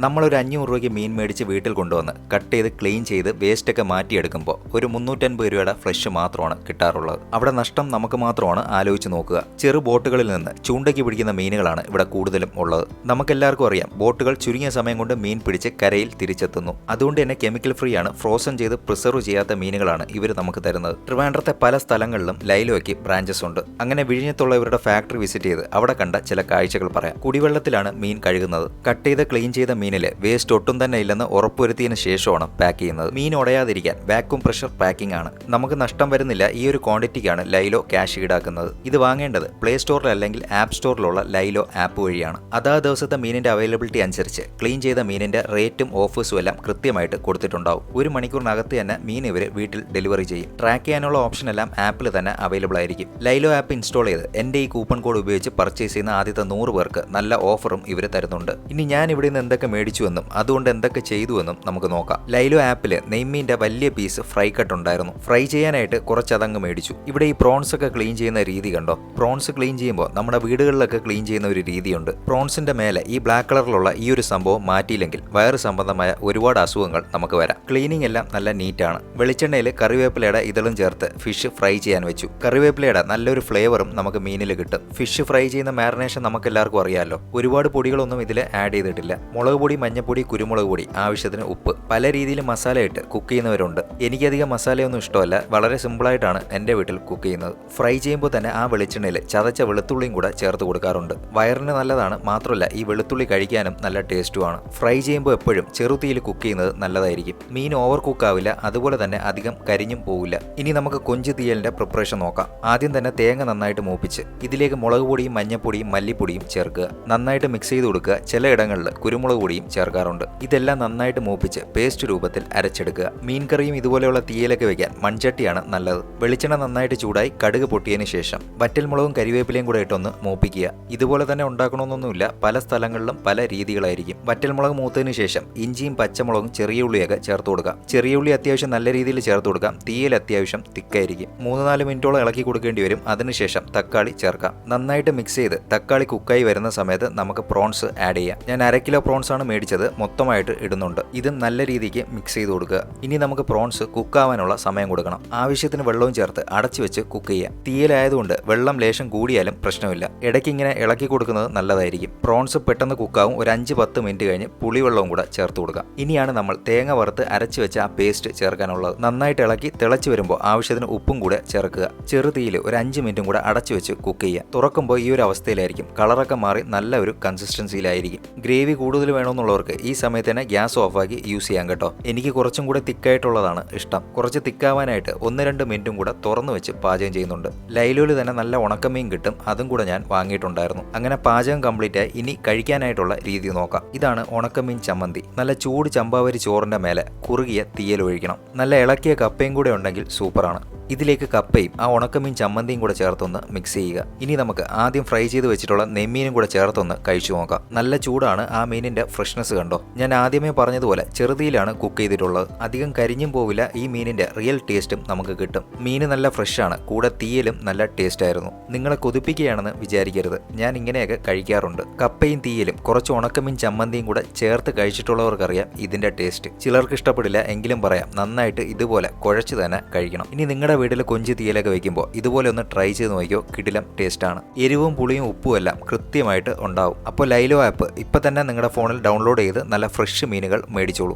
നമ്മളൊരു 500 രൂപയ്ക്ക് മീൻ മേടിച്ച് വീട്ടിൽ കൊണ്ടുവന്ന് കട്ട് ചെയ്ത് ക്ലീൻ ചെയ്ത് വേസ്റ്റൊക്കെ മാറ്റിയെടുക്കുമ്പോൾ ഒരു 350 രൂപയുടെ ഫ്രഷ് മാത്രമാണ് കിട്ടാറുള്ളത്. അവിടെ നഷ്ടം നമുക്ക് മാത്രമാണ് ആലോചിച്ച് നോക്കുക. ചെറു ബോട്ടുകളിൽ നിന്ന് ചൂണ്ടയ്ക്ക് പിടിക്കുന്ന മീനുകളാണ് ഇവിടെ കൂടുതലും ഉള്ളത്. നമുക്കെല്ലാവർക്കും അറിയാം, ബോട്ടുകൾ ചുരുങ്ങിയ സമയം കൊണ്ട് മീൻ പിടിച്ച് കരയിൽ തിരിച്ചെത്തുന്നു. അതുകൊണ്ട് തന്നെ കെമിക്കൽ ഫ്രീ ആണ്, ഫ്രോസൺ ചെയ്ത് പ്രിസർവ് ചെയ്യാത്ത മീനുകളാണ് ഇവർ നമുക്ക് തരുന്നത്. ട്രിവാൻഡ്രത്തെ പല സ്ഥലങ്ങളിലും ലൈലോയ്ക്ക് ബ്രാഞ്ചസ് ഉണ്ട്. അങ്ങനെ വിഴിഞ്ഞത്തുള്ള ഇവരുടെ ഫാക്ടറി വിസിറ്റ് ചെയ്ത് അവിടെ കണ്ട ചില കാഴ്ചകൾ പറയാം. കുടിവെള്ളത്തിലാണ് മീൻ കഴുകുന്നത്. കട്ട് ചെയ്ത് ക്ലീൻ ചെയ്ത മീനിൽ വേസ്റ്റ് ഒട്ടും തന്നെ ഇല്ലെന്ന് ഉറപ്പുവരുത്തിയതിനു ശേഷമാണ് പാക്ക് ചെയ്യുന്നത്. മീൻ ഉടയാതിരിക്കാൻ വാക്യൂം പ്രഷർ പാക്കിംഗ് ആണ്. നമുക്ക് നഷ്ടം വരുന്നില്ല. ഈ ഒരു ക്വാണ്ടിറ്റിക്കാണ് ലൈലോ ക്യാഷ് ഈടാക്കുന്നത്. ഇത് വാങ്ങേണ്ടത് പ്ലേ സ്റ്റോറിൽ അല്ലെങ്കിൽ ആപ്പ് സ്റ്റോറിലുള്ള ലൈലോ ആപ്പ് വഴിയാണ്. അതാ ദിവസത്തെ മീനിന്റെ അവൈലബിലിറ്റി അനുസരിച്ച് ക്ലീൻ ചെയ്ത മീനിന്റെ റേറ്റും ഓഫേഴ്സും എല്ലാം കൃത്യമായിട്ട് കൊടുത്തിട്ടുണ്ടാവും. 1 മണിക്കൂറിനകത്ത് തന്നെ മീൻ ഇവർ വീട്ടിൽ ഡെലിവറി ചെയ്യും. ട്രാക്ക് ചെയ്യാനുള്ള ഓപ്ഷൻ എല്ലാം ആപ്പിൽ തന്നെ അവൈലബിൾ ആയിരിക്കും. ലൈലോ ആപ്പ് ഇൻസ്റ്റാൾ ചെയ്ത് എന്റെ ഈ കൂപ്പൺ കോഡ് ഉപയോഗിച്ച് പർച്ചേസ് ചെയ്യുന്ന ആദ്യത്തെ 100 പേർക്ക് നല്ല ഓഫറും ഇവർ തരുന്നുണ്ട്. ഇനി ഞാൻ ഇവിടെ നിന്ന് എന്തൊക്കെ മേടിച്ചുവെന്നും അതുകൊണ്ട് എന്തൊക്കെ ചെയ്തുവെന്നും നമുക്ക് നോക്കാം. ലൈലോ ആപ്പിൽ നെയ്മീന്റെ വലിയ പീസ് ഫ്രൈ കട്ട് ഉണ്ടായിരുന്നു. ഫ്രൈ ചെയ്യാനായിട്ട് കുറച്ചതങ്ങ് മേടിച്ചു. ഇവിടെ ഈ പ്രോൺസ് ഒക്കെ ക്ലീൻ ചെയ്യുന്ന രീതി കണ്ടോ? പ്രോൺസ് ക്ലീൻ ചെയ്യുമ്പോൾ നമ്മുടെ വീടുകളിലൊക്കെ ക്ലീൻ ചെയ്യുന്ന ഒരു രീതിയുണ്ട്. പ്രോൺസിന്റെ മേലെ ഈ ബ്ലാക്ക് കളറിലുള്ള ഈ ഒരു സംഭവം മാറ്റിയില്ലെങ്കിൽ വയറ് സംബന്ധമായ ഒരുപാട് അസുഖങ്ങൾ നമുക്ക് വരാം. ക്ലീനിങ് എല്ലാം നല്ല നീറ്റാണ്. വെളിച്ചെണ്ണയിൽ കറിവേപ്പിലയുടെ ഇതളും ചേർത്ത് ഫിഷ് ഫ്രൈ ചെയ്യാൻ വെച്ചു. കറിവേപ്പിലയുടെ നല്ലൊരു ഫ്ലേവറും നമുക്ക് മീനിൽ കിട്ടും. ഫിഷ് ഫ്രൈ ചെയ്യുന്ന മാരിനേഷൻ നമുക്ക് എല്ലാവർക്കും അറിയാമല്ലോ. ഒരുപാട് പൊടികളൊന്നും ഇതിൽ ആഡ് ചെയ്തിട്ടില്ല. മുളക് പൊടി, മഞ്ഞപ്പൊടി, കുരുമുളക് പൊടി, ആവശ്യത്തിന് ഉപ്പ്. പല രീതിയിൽ മസാല ഇട്ട് കുക്ക് ചെയ്യുന്നവരുണ്ട്. എനിക്കധികം മസാലയൊന്നും ഇഷ്ടമല്ല. വളരെ സിമ്പിളായിട്ടാണ് എൻ്റെ വീട്ടിൽ കുക്ക് ചെയ്യുന്നത്. ഫ്രൈ ചെയ്യുമ്പോൾ തന്നെ ആ വെളിച്ചെണ്ണയിൽ ചതച്ച വെളുത്തുള്ളിയും കൂടെ ചേർത്ത് കൊടുക്കാറുണ്ട്. വയറിന് നല്ലതാണ്. മാത്രമല്ല ഈ വെളുത്തുള്ളി കഴിക്കാനും നല്ല ടേസ്റ്റുമാണ്. ഫ്രൈ ചെയ്യുമ്പോൾ എപ്പോഴും ചെറുതീയിൽ കുക്ക് ചെയ്യുന്നത് നല്ലതായിരിക്കും. മീൻ ഓവർ കുക്ക് ആവില്ല. അതുപോലെ തന്നെ അധികം കരിഞ്ഞും പോവില്ല. ഇനി നമുക്ക് കൊഞ്ച് തീയലിന്റെ പ്രിപ്പറേഷൻ നോക്കാം. ആദ്യം തന്നെ തേങ്ങ നന്നായിട്ട് മൂപ്പിച്ച് ഇതിലേക്ക് മുളക് പൊടിയും മഞ്ഞപ്പൊടിയും മല്ലിപ്പൊടിയും ചേർക്കുക. നന്നായിട്ട് മിക്സ് ചെയ്ത് കൊടുക്കുക. ചിലയിടങ്ങളിൽ കുരുമുളക് പൊടിയും ചേർക്കാറുണ്ട്. ഇതെല്ലാം നന്നായിട്ട് മൂപ്പിച്ച് പേസ്റ്റ് രൂപത്തിൽ അരച്ചെടുക്കുക. മീൻ കറിയും ഇതുപോലെയുള്ള തീയലൊക്കെ വെക്കാൻ മൺചട്ടിയാണ് നല്ലത്. വെളിച്ചെണ്ണ നന്നായിട്ട് ചൂടായി കടുക് പൊട്ടിയതിന് ശേഷം വറ്റൽമുളകും കരിവേപ്പിലയും കൂടെ ഇട്ടൊന്ന് മൂപ്പിക്കുക. ഇതുപോലെ തന്നെ ഉണ്ടാക്കണമെന്നൊന്നുമില്ല. പല സ്ഥലങ്ങളിലും പല രീതികളായിരിക്കും. വറ്റൽമുളക് മൂത്തതിന് ശേഷം ഇഞ്ചിയും പച്ചമുളകും ചെറിയ ഉള്ളിയൊക്കെ ചേർത്ത് കൊടുക്കാം. ചെറിയ ഉള്ളി അത്യാവശ്യം നല്ല രീതിയിൽ ചേർത്ത് കൊടുക്കാം. തീയൽ അത്യാവശ്യം തിക്കായിരിക്കും. 3-4 മിനിറ്റോളം ഇളക്കി കൊടുക്കേണ്ടി വരും. അതിനുശേഷം തക്കാളി ചേർക്കാം. നന്നായിട്ട് മിക്സ് ചെയ്ത് തക്കാളി കുക്കായി വരുന്ന സമയത്ത് നമുക്ക് പ്രോൺസ് ആഡ് ചെയ്യാം. ഞാൻ 1/2 കിലോ പ്രോൺസ് ആണ് മേടിച്ചത്. മൊത്തമായിട്ട് ഇടുന്നുണ്ട്. ഇതും നല്ല രീതിക്ക് മിക്സ് ചെയ്ത് കൊടുക്കുക. ഇനി നമുക്ക് പ്രോൺസ് കുക്കാവാനുള്ള സമയം കൊടുക്കണം. ആവശ്യത്തിന് വെള്ളവും ചേർത്ത് അടച്ചു വെച്ച് കുക്ക് ചെയ്യാം. തീയലായതുകൊണ്ട് വെള്ളം ലേശം കൂടിയാലും പ്രശ്നമില്ല. ഇടയ്ക്ക് ഇങ്ങനെ ഇളക്കി കൊടുക്കുന്നത് നല്ലതായിരിക്കും. പ്രോൺസ് പെട്ടെന്ന് കുക്കാവും. ഒരു 5-10 മിനിറ്റ് കഴിഞ്ഞ് പുളിവെള്ളവും കൂടെ ചേർത്ത് കൊടുക്കാം. ഇനിയാണ് നമ്മൾ തേങ്ങ വറുത്ത് അരച്ചു വെച്ച ആ പേസ്റ്റ് ചേർക്കാനുള്ളത്. നന്നായിട്ട് ഇളക്കി തിളച്ച് വരുമ്പോൾ ആവശ്യത്തിന് ഉപ്പും കൂടെ ചേർക്കുക. ചെറുതീയിൽ ഒരു 5 മിനിറ്റും കൂടെ അടച്ചു വെച്ച് കുക്ക് ചെയ്യുക. തുറക്കുമ്പോൾ ഈ ഒരു അവസ്ഥയിലായിരിക്കും. കളറൊക്കെ മാറി നല്ല ഒരു കൺസിസ്റ്റൻസിയിലായിരിക്കും. ഗ്രേവി കൂടുതൽ വേണമെന്നുള്ളവർക്ക് ഈ സമയത്ത് തന്നെ ഗ്യാസ് ഓഫാക്കി യൂസ് ചെയ്യാം കേട്ടോ. എനിക്ക് കുറച്ചും കൂടെ തിക്കായിട്ടുള്ളതാണ് ഇഷ്ടം. കുറച്ച് തിക്കാവാനായിട്ട് 1-2 മിനിറ്റും കൂടെ തുറന്നു വെച്ച് പാചകം ചെയ്യുന്നുണ്ട്. ലൈലോയിൽ തന്നെ നല്ല ഉണക്കമീൻ കിട്ടും. അതും കൂടെ ഞാൻ വാങ്ങിയിട്ടുണ്ടായിരുന്നു. അങ്ങനെ പാചകം കംപ്ലീറ്റ് ആയി. ഇനി കഴിക്കാനായിട്ടുള്ള രീതി നോക്കാം. ഇതാണ് ഉണക്കമീൻ ചമ്മന്തി. നല്ല ചൂട് ചമ്പാവരി ചോറിന്റെ മേലെ കുറുകിയ തീയൽ ഒഴിക്കണം. നല്ല ഇളക്കിയ കപ്പയും കൂടെ ഉണ്ടെങ്കിൽ സൂപ്പറാണ്. ഇതിലേക്ക് കപ്പയും ആ ഉണക്കമീൻ ചമ്മന്തിയും കൂടെ ചേർത്തൊന്ന് മിക്സ് ചെയ്യുക. ഇനി നമുക്ക് ആദ്യം ഫ്രൈ ചെയ്ത് വെച്ചിട്ടുള്ള നെമ്മീനും കൂടെ ചേർത്തൊന്ന് കഴിച്ചു നോക്കാം. നല്ല ചൂടാണ്. ആ മീനിന്റെ ഫ്രഷ്നെസ് കണ്ടോ? ഞാൻ ആദ്യമേ പറഞ്ഞതുപോലെ ചെറുതീയിലാണ് കുക്ക് ചെയ്തിട്ടുള്ളത്. അധികം കരിഞ്ഞും പോവില്ല. ഈ മീനിന്റെ റിയൽ ടേസ്റ്റും നമുക്ക് കിട്ടും. മീന് നല്ല ഫ്രഷാണ്. കൂടെ തീയലും നല്ല ടേസ്റ്റ് ആയിരുന്നു. നിങ്ങളെ കൊതിപ്പിക്കുകയാണെന്ന് വിചാരിക്കരുത്. ഞാൻ ഇങ്ങനെയൊക്കെ കഴിക്കാറുണ്ട്. കപ്പയും തീയലും കുറച്ച് ഉണക്കമീൻ ചമ്മന്തിയും കൂടെ ചേർത്ത് കഴിച്ചിട്ടുള്ളവർക്കറിയാം ഇതിന്റെ ടേസ്റ്റ്. ചിലർക്ക് ഇഷ്ടപ്പെടില്ല. എങ്കിലും പറയാം, നന്നായിട്ട് ഇതുപോലെ കുഴച്ച് തന്നെ കഴിക്കണം. ഇനി നിങ്ങളുടെ വീട്ടിൽ കൊഞ്ച് തീയലൊക്കെ വെക്കുമ്പോൾ ഇതുപോലെ ഒന്ന് ട്രൈ ചെയ്ത് നോക്കിയോ. കിടിലം ടേസ്റ്റാണ്. എരിവും പുളിയും ഉപ്പും എല്ലാം കൃത്യമായിട്ട് ഉണ്ടാവും. അപ്പോൾ ലൈലോ ആപ്പ് ഇപ്പം തന്നെ നിങ്ങളുടെ ഫോണിൽ ഡൗൺലോഡ് ചെയ്ത് നല്ല ഫ്രഷ് മീനുകൾ മേടിച്ചോളൂ.